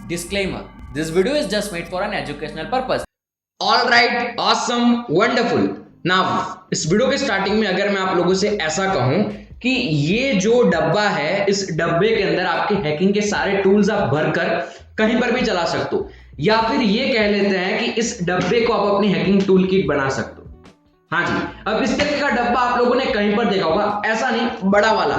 Disclaimer: This video is just made for an educational purpose. All right, awesome, wonderful. Now इस video के starting में अगर मैं आप लोगों से ऐसा कहूं कि ये जो डब्बा है, इस डब्बे के अंदर आपके हैकिंग के सारे टूल्स आप भरकर कहीं पर भी चला सकते हो, या फिर ये कह लेते हैं कि इस डब्बे को आप अपनी हैकिंग टूल किट बना सकते हो। हाँ जी, अब इस तरीके का डब्बा आप लोगों ने कहीं पर देखा होगा, ऐसा नहीं, बड़ा वाला।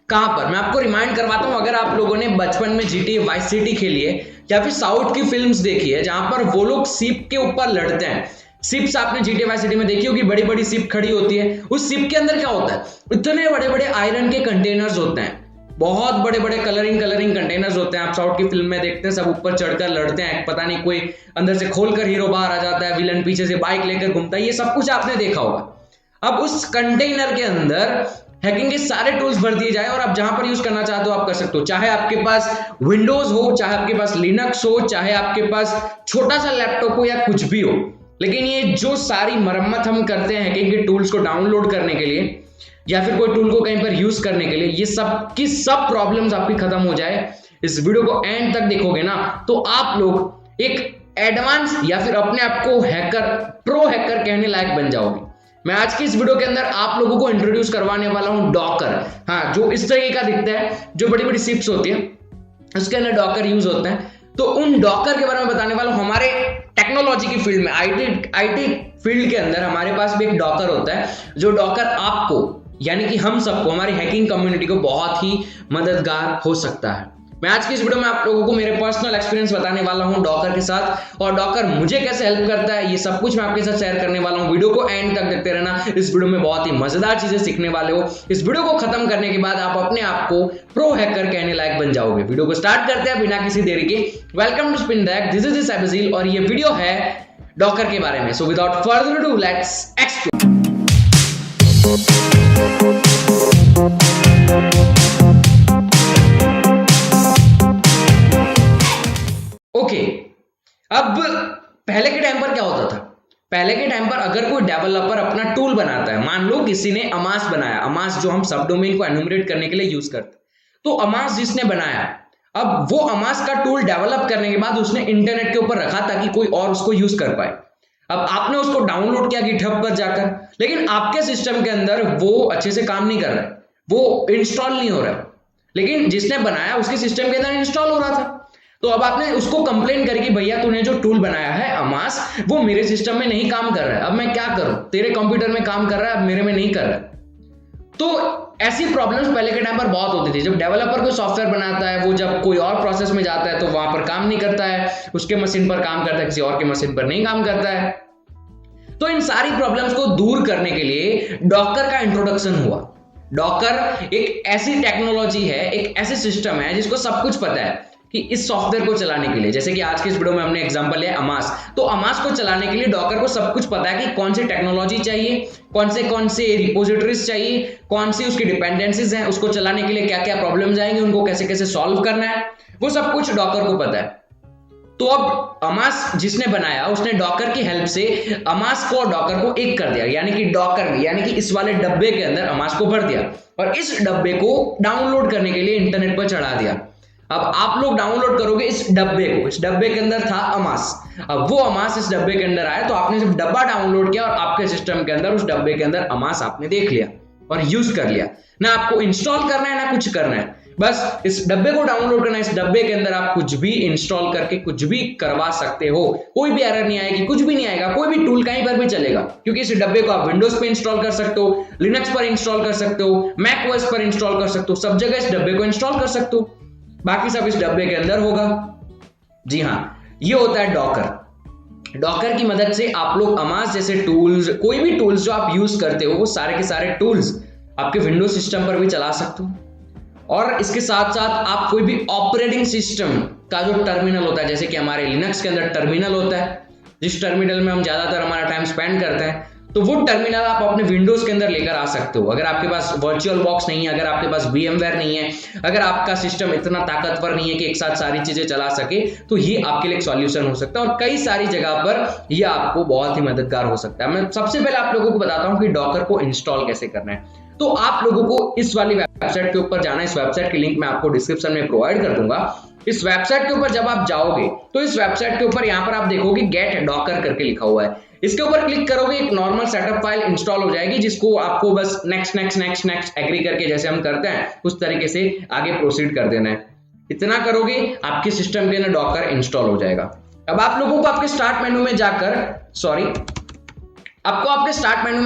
कहां पर? मैं आपको रिमाइंड करवाता हूं, अगर आप लोगों ने बचपन में GTA वाइस सिटी खेली है या फिर साउथ की फिल्म्स देखी है जहां पर वो लोग शिप के ऊपर लड़ते हैं। शिप्स आपने GTA वाइस सिटी में देखी होगी, बड़ी बड़ी शिप खड़ी होती है। उस शिप के अंदर क्या होता है? इतने बड़े बड़े आयरन के कंटेनर्स होते हैं, बहुत बड़े बड़े कलरिंग कंटेनर्स होते हैं। आप साउथ की फिल्म में देखते हैं, सब ऊपर चढ़कर लड़ते हैं, पता नहीं कोई अंदर से खोलकर हीरो बाहर आ जाता है, विलन पीछे से बाइक लेकर घूमता है, ये सब कुछ आपने देखा होगा। अब उस कंटेनर के अंदर हैकिंग के सारे टूल्स भर दिए जाए और आप जहां पर यूज करना चाहते हो आप कर सकते हो, चाहे आपके पास विंडोज हो, चाहे आपके पास लिनक्स हो, चाहे आपके पास छोटा सा लैपटॉप हो या कुछ भी हो। लेकिन ये जो सारी मरम्मत हम करते हैं हैकिंग के टूल्स को डाउनलोड करने के लिए या फिर कोई टूल को कहीं पर यूज करने के लिए, ये सब की सब प्रॉब्लम्स आपकी खत्म हो जाए। इस वीडियो को एंड तक देखोगे ना तो आप लोग एक एडवांस या फिर अपने आप को हैकर, प्रो हैकर कहने लायक बन जाओगे। मैं आज की इस वीडियो के अंदर आप लोगों को इंट्रोड्यूस करवाने वाला हूं डॉकर। हाँ, जो इस तरीके का दिखता है, जो बड़ी बड़ी शिप्स होती है उसके अंदर डॉकर यूज होता है। तो उन डॉकर के बारे में बताने वाला हूं। हमारे टेक्नोलॉजी की फील्ड में, आईटी फील्ड के अंदर हमारे पास भी एक डॉकर होता है, जो डॉकर आपको यानी कि हम सबको, हमारी हैकिंग कम्युनिटी को बहुत ही मददगार हो सकता है। मैं आज की इस वीडियो में आप लोगों को मेरे पर्सनल एक्सपीरियंस बताने वाला हूं डॉकर के साथ, और डॉकर मुझे कैसे हेल्प करता है ये सब कुछ मैं आपके साथ शेयर करने वाला हूं। वीडियो को एंड तक देखते रहना, इस वीडियो में बहुत ही मजेदार चीजें सीखने वाले हो। इस वीडियो को खत्म करने के बाद आप अपने आप को प्रो हैकर कहने लायक बन जाओगे। वीडियो को स्टार्ट करते हैं बिना किसी देरी के। Welcome to spin that, this is the cyberzeel और ये वीडियो है डॉकर के बारे में। So without further ado let's explore. Okay, अब पहले के टाइम पर क्या होता था? पहले के टाइम पर अगर कोई डेवलपर अपना टूल बनाता है, मान लो किसी ने अमास बनाया, अमास जो हम सब डोमेन को एन्यूमरेट करने के लिए यूज करते, तो अमास जिसने बनाया, अब वो अमास का टूल डेवलप करने के बाद उसने इंटरनेट के ऊपर रखा ताकि कोई और उसको यूज कर पाए। अब आपने उसको डाउनलोड किया गिटहब पर जाकर, लेकिन आपके सिस्टम के अंदर वो अच्छे से काम नहीं कर रहा है, वो इंस्टॉल नहीं हो रहा है, लेकिन जिसने बनाया उसके सिस्टम के अंदर इंस्टॉल हो रहा था। तो अब आपने उसको कंप्लेन करी कि भैया तूने जो टूल बनाया है अमास, वो मेरे सिस्टम में नहीं काम कर रहा है, अब मैं क्या करूं? तेरे कंप्यूटर में काम कर रहा है, अब मेरे में नहीं कर रहा है। तो ऐसी प्रॉब्लम्स पहले के टाइम पर बहुत होती थी। जब डेवलपर कोई सॉफ्टवेयर बनाता है, वो जब कोई और प्रोसेस में जाता है तो वहां पर काम नहीं करता है, उसके मशीन पर काम करता है, किसी और के मशीन पर नहीं काम करता है। तो इन सारी प्रॉब्लम्स को दूर करने के लिए डॉकर का इंट्रोडक्शन हुआ। डॉकर एक ऐसी टेक्नोलॉजी है, एक ऐसी सिस्टम है जिसको सब कुछ पता है कि इस सॉफ्टवेयर को चलाने के लिए, जैसे कि आज के इस वीडियो में हमने एग्जांपल लिया अमास, तो अमास को चलाने के लिए डॉकर को सब कुछ पता है कि कौन सी टेक्नोलॉजी चाहिए, कौन से रिपोजिटरीज चाहिए, कौन सी उसकी डिपेंडेंसीज हैं, उसको चलाने के लिए क्या क्या प्रॉब्लम्स आएंगे, उनको कैसे कैसे सॉल्व करना है, वो सब कुछ डॉकर को पता है। तो अब अमास जिसने बनाया उसने डॉकर की हेल्प से अमास को और डॉकर को एक कर दिया, यानी कि डॉकर यानी कि इस वाले डब्बे के अंदर अमास को भर दिया और इस डब्बे को डाउनलोड करने के लिए इंटरनेट पर चढ़ा दिया। अब आप लोग डाउनलोड करोगे इस डब्बे को, इस डब्बे के अंदर था अमास, अब वो अमास इस डब्बे के अंदर आया, तो आपने सिर्फ डब्बा डाउनलोड किया और आपके सिस्टम के अंदर उस डब्बे के अंदर अमास आपने देख लिया और यूज कर लिया। ना आपको इंस्टॉल करना है ना कुछ करना है, बस इस डब्बे को डाउनलोड करना है। इस डब्बे के अंदर आप कुछ भी इंस्टॉल करके कुछ भी करवा सकते हो, कोई भी एरर नहीं आएगी, कुछ भी नहीं आएगा, कोई भी टूल कहीं पर भी चलेगा, क्योंकि इस डब्बे को आप विंडोज पे इंस्टॉल कर सकते हो, लिनक्स पर इंस्टॉल कर सकते हो, मैक ओएस पर इंस्टॉल कर सकते हो, सब जगह इस डब्बे को इंस्टॉल कर सकते हो, बाकी सब इस डब्बे के अंदर होगा। जी हाँ, ये होता है डॉकर। डॉकर की मदद से आप लोग अमास जैसे टूल्स, कोई भी टूल्स जो आप यूज करते हो, वो सारे के सारे टूल्स आपके विंडोज सिस्टम पर भी चला सकते हो। और इसके साथ साथ आप कोई भी ऑपरेटिंग सिस्टम का जो टर्मिनल होता है, जैसे कि हमारे लिनक्स के अंदर टर्मिनल होता है, जिस टर्मिनल में हम ज्यादातर हमारा टाइम स्पेंड करते हैं, तो वो टर्मिनल आप अपने विंडोज के अंदर लेकर आ सकते हो। अगर आपके पास वर्चुअल बॉक्स नहीं है, अगर आपके पास VMware नहीं है, अगर आपका सिस्टम इतना ताकतवर नहीं है कि एक साथ सारी चीजें चला सके, तो ये आपके लिए एक सॉल्यूशन हो सकता है और कई सारी जगह पर ये आपको बहुत ही मददगार हो सकता है। मैं सबसे पहले आप लोगों को बताता हूं कि डॉकर को इंस्टॉल कैसे करना है। तो आप लोगों को इस वाली वेबसाइट के ऊपर जाना है, इस वेबसाइट की लिंक मैं आपको डिस्क्रिप्शन में प्रोवाइड कर दूंगा। इस वेबसाइट के ऊपर जब आप जाओगे तो इस वेबसाइट के ऊपर यहाँ पर आप देखोगे गेट डॉकर करके लिखा हुआ है। इसके ऊपर क्लिक करोगे एक नॉर्मल सेटअप फाइल इंस्टॉल हो जाएगी, जिसको आपको बस next next next next agree करके जैसे हम करते हैं उस तरीके से आगे प्रोसीड कर देना है। इतना करोगे आपके सिस्टम के अंदर डॉकर इंस्टॉल हो जाएगा। अब आप लोगों को आपके स्टार्ट मेनू में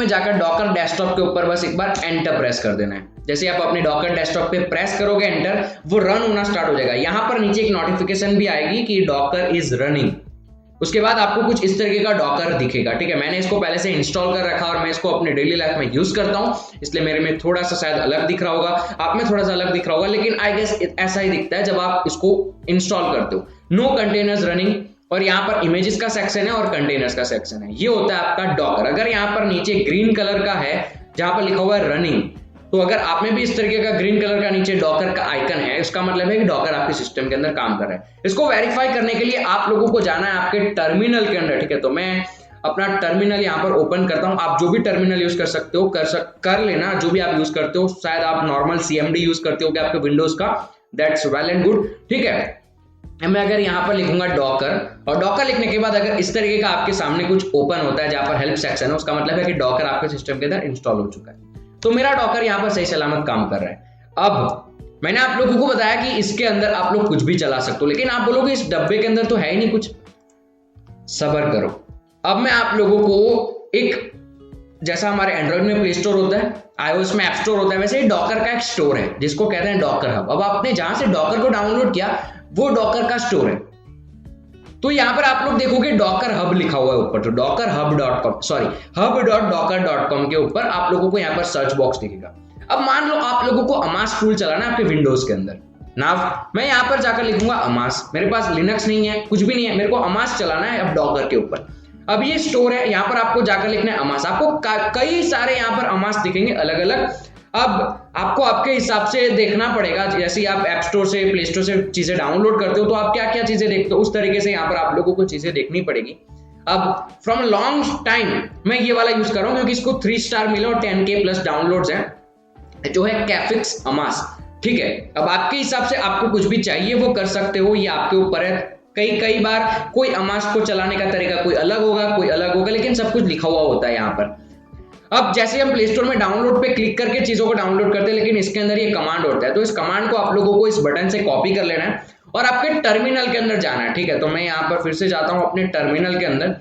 जाकर डॉकर डेस्कटॉप के ऊपर बस एक बार एंटर प्रेस कर देना है। जैसे आप अपने डॉकर डेस्कटॉप पे प्रेस करोगे एंटर, वो रन होना स्टार्ट हो जाएगा। यहां पर नीचे एक नोटिफिकेशन भी आएगी कि डॉकर इज रनिंग। उसके बाद आपको कुछ इस तरीके का डॉकर दिखेगा, ठीक है। मैंने इसको पहले से इंस्टॉल कर रखा और मैं इसको अपने डेली लाइफ में यूज करता हूं, इसलिए मेरे में थोड़ा सा शायद अलग दिख रहा होगा, आप में थोड़ा सा अलग दिख रहा होगा, लेकिन आई गेस ऐसा ही दिखता है जब आप इसको इंस्टॉल करते हो। नो कंटेनर्स रनिंग, और यहाँ पर इमेजेस का सेक्शन है और कंटेनर्स का सेक्शन है। ये होता है आपका डॉकर। अगर यहाँ पर नीचे ग्रीन कलर का है जहां पर लिखा हुआ है रनिंग, तो अगर आप में भी इस तरीके का ग्रीन कलर का नीचे डॉकर का आइकन है, इसका मतलब है कि डॉकर आपके सिस्टम के अंदर काम कर रहा है। इसको वेरीफाई करने के लिए आप लोगों को जाना है आपके टर्मिनल के अंदर, ठीक है। तो मैं अपना टर्मिनल यहाँ पर ओपन करता हूँ। आप जो भी टर्मिनल यूज कर सकते हो कर लेना, जो भी आप यूज करते हो। शायद आप नॉर्मल CMD यूज करते हो क्या आपके विंडोज का, दैट्स वेल एंड गुड, ठीक है। मैं अगर यहाँ पर लिखूंगा डॉकर, और डॉकर लिखने के बाद अगर इस तरीके का आपके सामने कुछ ओपन होता है जहां पर हेल्प सेक्शन है, उसका मतलब है कि डॉकर आपके सिस्टम के अंदर इंस्टॉल हो चुका है। तो मेरा डॉकर यहाँ पर सही सलामत काम कर रहा है। अब मैंने आप लोगों को बताया कि इसके अंदर आप लोग कुछ भी चला सकते हो, लेकिन आप बोलोगे इस डब्बे के अंदर तो है ही नहीं कुछ। सब्र करो, अब मैं आप लोगों को एक, जैसा हमारे एंड्रॉइड में प्ले स्टोर होता है, iOS में ऐप स्टोर होता है, वैसे ही डॉकर का एक स्टोर है जिसको कहते हैं डॉकर हब। अब आपने जहां से डॉकर को डाउनलोड किया वो डॉकर का स्टोर है। तो यहां पर आप लोग देखोगे डॉकर हब लिखा हुआ है ऊपर, तो hub.docker.com के ऊपर आप लोगों को यहाँ पर सर्च बॉक्स दिखेगा। अब मान लो आप लोगों को अमास टूल चलाना है आपके विंडोज के अंदर। नाउ मैं यहाँ पर जाकर लिखूंगा अमास। मेरे पास लिनक्स नहीं है, कुछ भी नहीं है, मेरे को अमास चलाना है अब डॉकर के ऊपर। अब ये स्टोर है, यहाँ पर आपको जाकर लिखना है अमास। आपको कई सारे यहाँ पर अमास दिखेंगे अलग अलग। अब आपको आपके हिसाब से देखना पड़ेगा, जैसे आप ऐप स्टोर से प्ले स्टोर से चीजें डाउनलोड करते हो तो आप क्या क्या चीजें देखते हो, उस तरीके से यहाँ पर आप लोगों को चीजें देखनी पड़ेगी। अब फ्रॉम लॉन्ग टाइम मैं ये वाला यूज कर रहा हूँ क्योंकि इसको 3 स्टार मिले और 10K प्लस डाउनलोड्स हैं, जो है कैफिक्स अमास, ठीक है। अब आपके हिसाब से आपको कुछ भी चाहिए वो कर सकते हो, ये आपके ऊपर है। कई बार कोई अमास को चलाने का तरीका कोई अलग होगा, लेकिन सब कुछ लिखा हुआ होता है यहाँ पर। अब जैसे हम प्ले स्टोर में डाउनलोड पे क्लिक करके चीजों को डाउनलोड करते हैं, लेकिन इसके अंदर ये कमांड होता है। तो इस कमांड को आप लोगों को इस बटन से कॉपी कर लेना है और आपके टर्मिनल के अंदर जाना है, ठीक है। तो मैं यहाँ पर फिर से जाता हूँ अपने टर्मिनल के अंदर,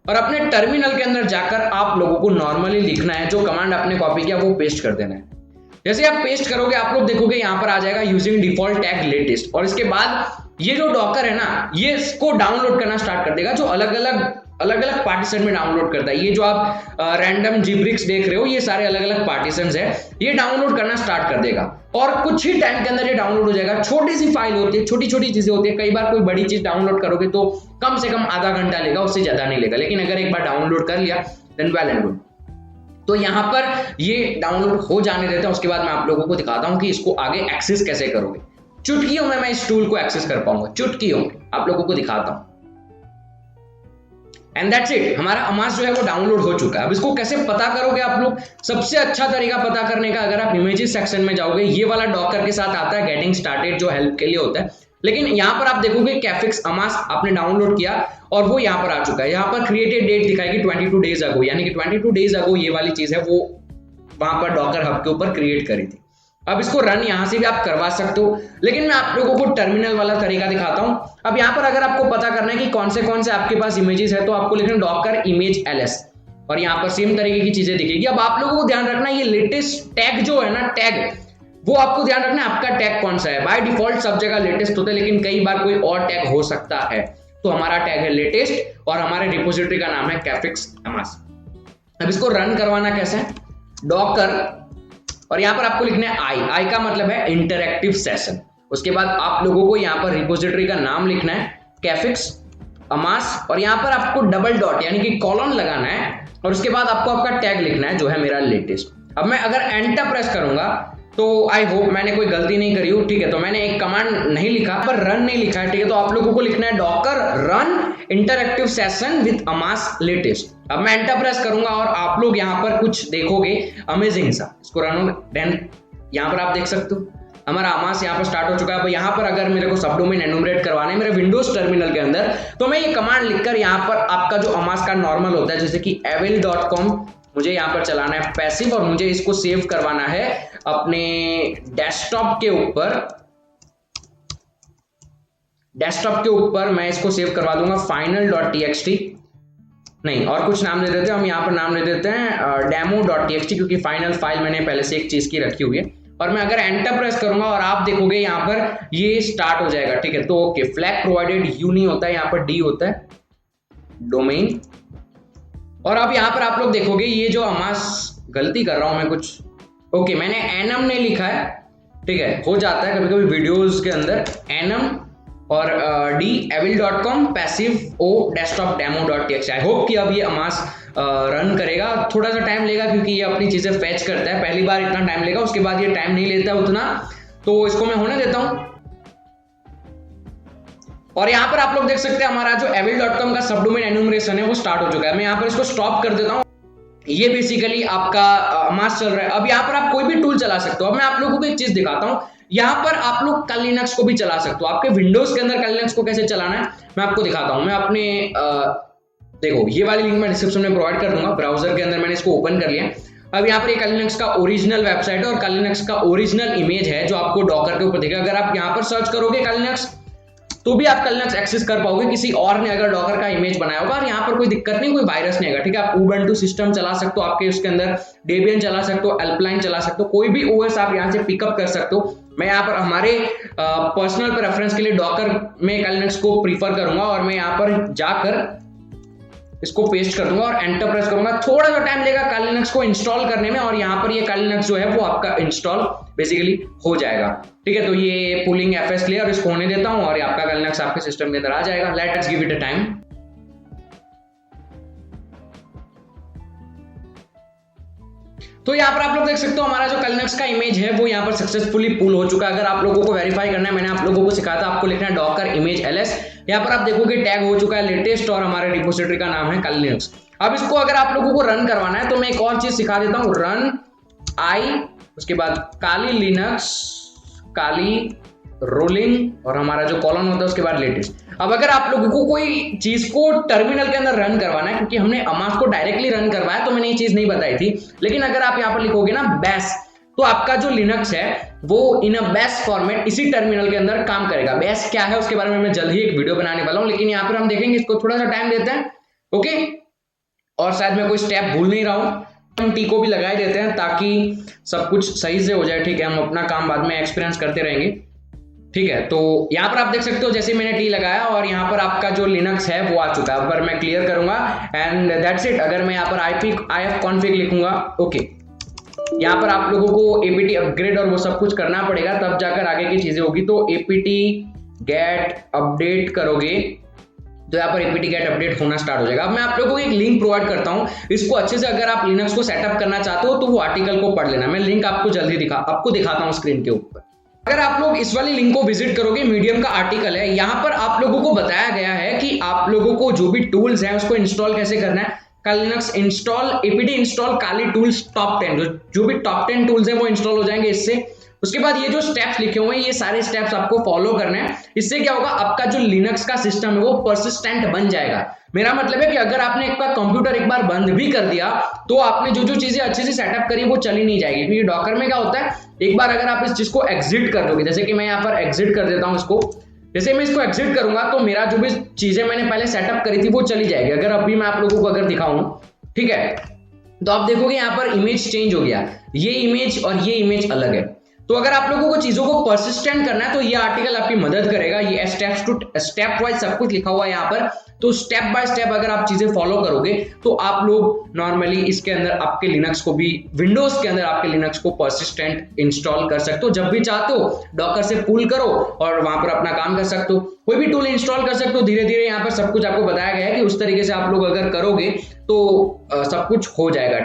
और अपने टर्मिनल के अंदर जाकर आप लोगों को नॉर्मली लिखना है, जो कमांड आपने कॉपी किया वो पेस्ट कर देना है। जैसे आप पेस्ट करोगे आप लोग देखोगे यहाँ पर आ जाएगा यूजिंग डिफॉल्ट टैग लेटेस्ट, और इसके बाद ये जो डॉकर है ना, ये इसको डाउनलोड करना स्टार्ट कर देगा, जो अलग अलग पार्टीशन में डाउनलोड करता है। ये जो आप रैंडम जिब्रिक्स देख रहे हो, ये सारे अलग अलग पार्टीशंस है, ये डाउनलोड करना स्टार्ट कर देगा और कुछ ही टाइम के अंदर ये डाउनलोड हो जाएगा। छोटी सी फाइल होती है, छोटी छोटी चीजें होती है। कई बार कोई बड़ी चीज डाउनलोड करोगे तो कम से कम आधा घंटा लेगा, उससे ज्यादा नहीं लेगा, लेकिन अगर एक बार डाउनलोड कर लिया देन वेल एंड गुड। तो यहाँ पर ये डाउनलोड हो जाने देते हैं, उसके बाद मैं आप लोगों को दिखाता हूँ कि इसको आगे एक्सेस कैसे करोगे। चुटकियों में मैं इस टूल को एक्सेस कर पाऊंगा, चुटकियों में आप लोगों को दिखाता हूं। एंड दैट्स इट, हमारा अमास जो है वो डाउनलोड हो चुका है। अब इसको कैसे पता करोगे आप लोग? सबसे अच्छा तरीका पता करने का, अगर आप इमेजेस सेक्शन में जाओगे, ये वाला डॉकर के साथ आता है गेटिंग स्टार्टेड, जो हेल्प के लिए होता है। लेकिन यहाँ पर आप देखोगे कैफिक्स अमास आपने डाउनलोड किया और वो यहाँ पर आ चुका है। यहाँ पर क्रिएटेड डेट दिखाएगी 22 डेज अगो, यानी कि 22 डेज अगो ये वाली चीज है वो वहां पर डॉकर हब के ऊपर क्रिएट करी थी। अब इसको रन यहां से भी आप करवा सकते हो, लेकिन मैं आप लोगों को टर्मिनल वाला तरीका दिखाता हूं। अब यहां पर अगर आपको पता करना है कि कौन से आपके पास इमेजेस है, तो आपको लिखना डॉकर इमेज ls, और यहां पर सेम तरीके की चीजें दिखेगी। अब आप लोगों को ध्यान रखना है, ये लेटेस्ट टैग जो है ना, टैग वो आपको ध्यान रखना है आपका टैग कौन सा है। बाय डिफॉल्ट सब जगह लेटेस्ट होता है, लेकिन कई बार कोई और टैग हो सकता है। तो हमारा टैग है लेटेस्ट और हमारे रिपोजिटरी का नाम है कैफिक्स अमास। अब इसको रन करवाना कैसे है, डॉकर, और यहां पर आपको लिखना है आई का मतलब है इंटरैक्टिव सेशन। उसके बाद आप लोगों को यहां पर रिपोजिटरी का नाम लिखना है कैफिक्स अमास, और यहां पर आपको डबल डॉट यानी कि कॉलन लगाना है, और उसके बाद आपको आपका टैग लिखना है जो है मेरा लेटेस्ट। अब मैं अगर एंटर प्रेस करूंगा तो आई होप मैंने कोई गलती नहीं करी हो, ठीक है। तो मैंने एक कमांड नहीं लिखा, पर रन नहीं लिखा है, ठीक है। तो आप लोगों को लिखना है docker run interactive session with अमास लेटेस्ट। अब मैं एंटर प्रेस करूंगा और आप लोग यहाँ पर कुछ देखोगे अमेजिंग सा। इसको रन देन यहाँ पर आप देख सकते हो हमारा अमास यहाँ पर स्टार्ट हो चुका है। अब यहाँ पर अगर मेरे को सब डोमेन एनुमरेट करवाना है मेरे विंडोज टर्मिनल के अंदर, तो मैं ये कमांड लिखकर यहाँ पर आपका जो अमास का नॉर्मल होता है, जैसे कि avil.com मुझे यहाँ पर चलाना है पैसिव, और मुझे इसको सेव करवाना है अपने डेस्कटॉप के ऊपर मैं इसको सेव करवा दूंगा final.txt, नहीं और कुछ नाम दे देते हैं हम, यहाँ पर नाम दे देते हैं demo.txt, क्योंकि फाइनल फाइल मैंने पहले से एक चीज की रखी हुई है। और मैं अगर एंटर प्रेस करूंगा और आप देखोगे यहाँ पर ये स्टार्ट हो जाएगा, ठीक है। तो ओके, फ्लैग प्रोवाइडेड यू नहीं होता है, यहाँ पर डी होता है डोमेन। और अब यहाँ पर आप लोग देखोगे ये जो अमास, गलती कर रहा हूं मैं कुछ, ओके मैंने एनम नहीं लिखा है, ठीक है, हो जाता है कभी कभी वीडियोस के अंदर, एनम और D avil.com passive O desktop demo.txt। I hope कि अब ये अमास रन करेगा, थोड़ा सा टाइम लेगा क्योंकि ये अपनी चीजें फैच करता है, पहली बार इतना टाइम लेगा, उसके बाद ये टाइम नहीं लेता है उतना, तो इसको मैं होने देता हूं। और यहाँ पर आप लोग देख सकते हैं हमारा जो avil.com का सब डोमेन एनुमरेशन है वो स्टार्ट हो चुका है। मैं यहाँ पर इसको स्टॉप कर देता हूँ। ये बेसिकली आपका अमास चल रहा है। अब यहाँ पर आप कोई भी टूल चला सकते हो। अब मैं आप लोगों को एक चीज दिखाता हूँ, यहाँ पर आप लोग कल लिनक्स को भी चला सकते हो। आपके विंडोज के अंदर कल लिनक्स को कैसे चलाना है मैं आपको दिखाता हूँ। मैं अपने देखो ये वाली लिंक मैं डिस्क्रिप्शन में प्रोवाइड कर दूंगा, ब्राउजर के अंदर मैंने इसको ओपन कर लिया। अब यहाँ पर कल लिनक्स का ओरिजिनल वेबसाइट है और कल लिनक्स का ओरिजिनल इमेज है जो आपको डॉकर के ऊपर दिखेगा। अगर आप यहाँ पर सर्च करोगे कल लिनक्स तो भी आप कल लिनक्स एक्सेस कर पाओगे, किसी और ने अगर डॉकर का इमेज बनाया होगा। और यहाँ पर कोई दिक्कत नहीं, कोई वायरस नहीं आएगा, ठीक है। आप उबंटू सिस्टम चला सकते हो, आपके उसके अंदर डेबियन चला सकते हो, एल्पलाइन चला सकते हो, कोई भी ओएस आप यहाँ से पिकअप कर सकते हो। मैं यहाँ पर हमारे पर्सनल प्रेफरेंस के लिए डॉकर में कल लिनक्स को प्रीफर करूंगा और मैं यहाँ पर जाकर इसको पेस्ट कर दूंगा और एंटर प्रेस करूंगा। थोड़ा सा टाइम लगेगा कल लिनक्स को इंस्टॉल करने में, और यहाँ पर ये कल लिनक्स जो है वो आपका इंस्टॉल बेसिकली हो जाएगा, ठीक है। तो ये पुलिंग एफएस क्लियर, और इसको होने देता हूं और ये आपका कल लिनक्स आपके सिस्टम के अंदर आ जाएगा। Let us give it a time. तो यहाँ पर आप लोग देख सकते हो हमारा जो कल लिनक्स का इमेज है वो यहाँ पर सक्सेसफुली पुल हो चुका है। अगर आप लोगों को वेरीफाई करना है, मैंने आप लोगों को सिखाया था, आपको लिखना है डॉकर इमेज ls। यहाँ पर आप देखोगे टैग हो चुका है लेटेस्ट और हमारे रिपोजिटरी का नाम है कल लिनक्स। अब इसको अगर आप लोगों को रन करवाना है तो मैं एक और चीज सिखा देता हूँ, रन आई, उसके बाद काली लिनक्स, काली रोलिंग और हमारा जो कॉलन होता है उसके बाद लेटेस्ट। अब अगर आप लोगों को कोई चीज को टर्मिनल के अंदर रन करवाना है, क्योंकि हमने अमास को डायरेक्टली रन करवाया तो मैंने ये चीज नहीं बताई थी, लेकिन अगर आप यहाँ पर लिखोगे ना बैश, तो आपका जो लिनक्स है वो इन अ बैश फॉर्मेट इसी टर्मिनल के अंदर काम करेगा। बैश क्या है उसके बारे में मैं जल्द ही एक वीडियो बनाने वाला हूं, लेकिन यहाँ पर हम देखेंगे, इसको थोड़ा सा टाइम देते हैं, ओके। और शायद मैं कोई स्टेप भूल नहीं रहा हूं, हम टी को भी लगाए देते हैं ताकि सब कुछ सही से हो जाए, ठीक है। हम अपना काम बाद में एक्सपीरियंस करते रहेंगे, ठीक है। तो यहाँ पर आप देख सकते हो जैसे मैंने टी लगाया और यहाँ पर आपका जो लिनक्स है वो आ चुका है। अब मैं क्लियर करूंगा एंड दैट्स इट। अगर मैं यहाँ पर if config लिखूंगा, ओके, यहाँ पर आप लोगों को apt अपग्रेड और वो सब कुछ करना पड़ेगा, तब जाकर आगे की चीजें होगी। तो apt get अपडेट करोगे तो यहाँ पर apt get अपडेट होना स्टार्ट हो जाएगा। अब मैं आप लोगों को एक लिंक प्रोवाइड करता हूँ, इसको अच्छे से अगर आप लिनक्स को सेटअप करना चाहते हो तो वो आर्टिकल को पढ़ लेना। मैं लिंक आपको जल्दी आपको दिखाता हूँ स्क्रीन के ऊपर। अगर आप लोग इस वाली लिंक को विजिट करोगे, मीडियम का आर्टिकल है, यहाँ पर आप लोगों को बताया गया है कि आप लोगों को जो भी टूल्स हैं उसको इंस्टॉल कैसे करना है। कल लिनक्स इंस्टॉल apt इंस्टॉल काली टूल्स टॉप 10, जो भी टॉप 10 टूल्स हैं वो इंस्टॉल हो जाएंगे इससे। उसके बाद ये जो स्टेप्स लिखे हुए हैं ये सारे स्टेप्स आपको फॉलो करने हैं। इससे क्या होगा, आपका जो लिनक्स का सिस्टम है वो परसिस्टेंट बन जाएगा। मेरा मतलब है कि अगर आपने एक बार कंप्यूटर एक बार बंद भी कर दिया तो आपने जो जो चीजें अच्छे से सेटअप करी वो चली नहीं जाएगी, क्योंकि डॉकर में क्या होता है, एक बार अगर आप इस चीज को एग्जिट कर दोगे, जैसे कि मैं यहाँ पर एग्जिट कर देता हूँ इसको, जैसे मैं इसको एग्जिट करूंगा तो मेरा जो भी चीजें मैंने पहले सेटअप करी थी वो चली जाएगी। अगर अभी मैं आप लोगों को अगर दिखाऊं, ठीक है, तो आप देखोगे यहाँ पर इमेज चेंज हो गया, ये इमेज और ये इमेज अलग है। तो अगर आप लोगों को चीजों को परसिस्टेंट करना है तो ये आर्टिकल आपकी मदद करेगा। ये स्टेप वाइज सब कुछ लिखा हुआ है यहाँ पर, तो स्टेप बाय स्टेप अगर आप चीजें फॉलो करोगे तो आप लोग नॉर्मली इसके अंदर आपके लिनक्स को भी, विंडोज के अंदर आपके लिनक्स को परसिस्टेंट इंस्टॉल कर सकते हो। जब भी चाहते हो डॉकर से पुल करो और वहां पर अपना काम कर सकते हो, कोई भी टूल इंस्टॉल कर सकते हो। धीरे धीरे यहाँ पर सब कुछ आपको बताया गया है कि उस तरीके से आप लोग अगर करोगे तो सब कुछ हो जाएगा।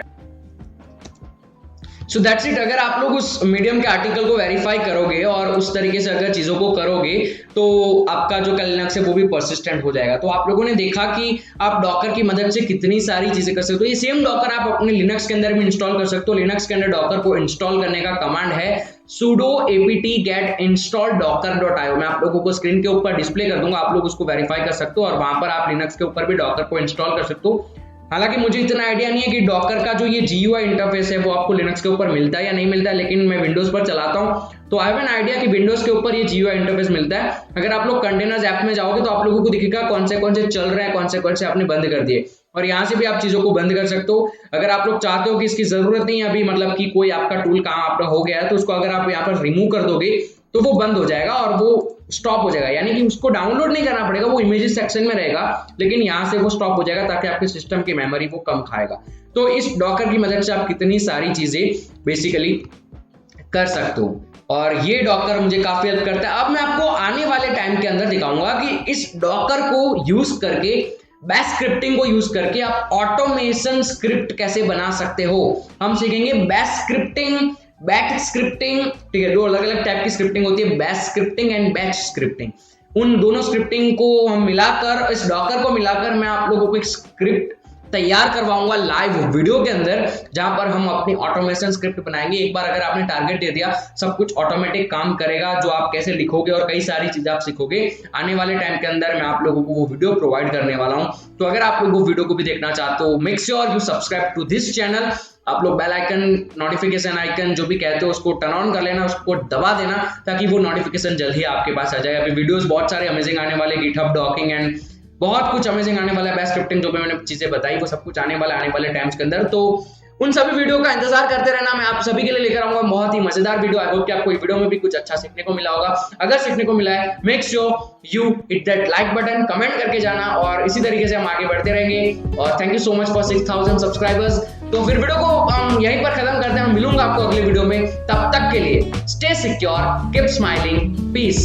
So that's it. अगर आप लोग उस मीडियम के आर्टिकल को वेरीफाई करोगे और उस तरीके से अगर चीजों को करोगे तो आपका जो लिनक्स है वो भी परसिस्टेंट हो जाएगा। तो आप लोगों ने देखा कि आप डॉकर की मदद से कितनी सारी चीजें कर सकते हो। ये सेम डॉकर आप अपने लिनक्स के अंदर भी इंस्टॉल कर सकते हो। लिनक्स के अंदर डॉकर को इंस्टॉल करने का कमांड है sudo apt get install docker.io। मैं आप लोगों को स्क्रीन के ऊपर डिस्प्ले कर दूंगा, आप लोग उसको वेरीफाई कर सकते हो और वहां पर आप लिनक्स के ऊपर भी डॉकर को इंस्टॉल कर सकते हो। हालांकि मुझे इतना आइडिया नहीं है कि डॉकर का जो ये GUI इंटरफेस है वो आपको लिनक्स के ऊपर मिलता है या नहीं मिलता है, लेकिन मैं विंडोज पर चलाता हूं तो आई हैव एन आइडिया कि विंडोज के ऊपर ये GUI इंटरफेस मिलता है। अगर आप लोग कंटेनर्स ऐप में जाओगे तो आप लोगों को दिखेगा कौन से चल रहे हैं, कौन से आपने बंद कर दिए, और यहाँ से भी आप चीजों को बंद कर सकते हो। अगर आप लोग चाहते हो कि इसकी जरूरत नहीं है अभी, मतलब कि कोई आपका टूल काम आपका हो गया है, तो उसको अगर आप यहाँ पर रिमूव कर दोगे तो वो बंद हो जाएगा और वो स्टॉप हो जाएगा, यानी कि उसको डाउनलोड नहीं करना पड़ेगा, वो इमेजेस सेक्शन में रहेगा, लेकिन यहाँ से वो स्टॉप हो जाएगा ताकि आपके सिस्टम की मेमोरी वो कम खाएगा। तो इस डॉकर की मदद से आप कितनी सारी चीजें बेसिकली कर सकते हो और ये डॉकर मुझे काफी हेल्प करता है। अब मैं आपको आने वाले टाइम के अंदर दिखाऊंगा कि इस डॉकर को यूज करके, बैश स्क्रिप्टिंग को यूज करके आप ऑटोमेशन स्क्रिप्ट कैसे बना सकते हो। हम सीखेंगे बैश स्क्रिप्टिंग, बैच स्क्रिप्टिंग, ठीक है, दो अलग अलग टाइप की स्क्रिप्टिंग होती है, bash scripting and batch scripting. उन दोनों स्क्रिप्टिंग को हम मिलाकर, इस डॉकर को मिलाकर मैं आप लोगों को एक स्क्रिप्ट तैयार करवाऊंगा लाइव वीडियो के अंदर, जहां पर हम अपनी ऑटोमेशन स्क्रिप्ट बनाएंगे। एक बार अगर आपने टारगेट दे दिया, सब कुछ ऑटोमेटिक काम करेगा, जो आप कैसे लिखोगे और कई सारी चीजें आप सीखोगे। आने वाले टाइम के अंदर मैं आप लोगों को वो वीडियो प्रोवाइड करने वाला हूं। तो अगर आप लोग वो वीडियो को भी देखना चाहते हो, make sure you subscribe to this channel. आप लोग बेल आइकन, नोटिफिकेशन आइकन जो भी कहते हो उसको टर्न ऑन कर लेना, उसको दबा देना ताकि वो नोटिफिकेशन जल्द ही आपके पास आ जाए। अभी वीडियोस बहुत सारे अमेजिंग आने वाले, गिटहब डॉकिंग एंड बहुत कुछ अमेजिंग आने वाला है, बैश स्क्रिप्टिंग जो भी मैंने चीजें बताई वो सब कुछ आने वाले टाइम्स के अंदर। तो उन सभी वीडियो का इंतजार करते रहना, मैं आप सभी के लिए लेकर आऊंगा बहुत ही मजेदार वीडियो। आई होप कि आपको वीडियो में भी कुछ अच्छा सीखने को मिला होगा। अगर सीखने को मिला है, make sure you hit that like button, comment करके जाना और इसी तरीके से हम आगे बढ़ते रहेंगे। और thank you so much for 6000 subscribers. तो फिर वीडियो को हम यहीं पर खत्म करते हैं, मिलूंगा आपको अगले वीडियो में। तब तक के लिए stay secure, keep smiling, piece.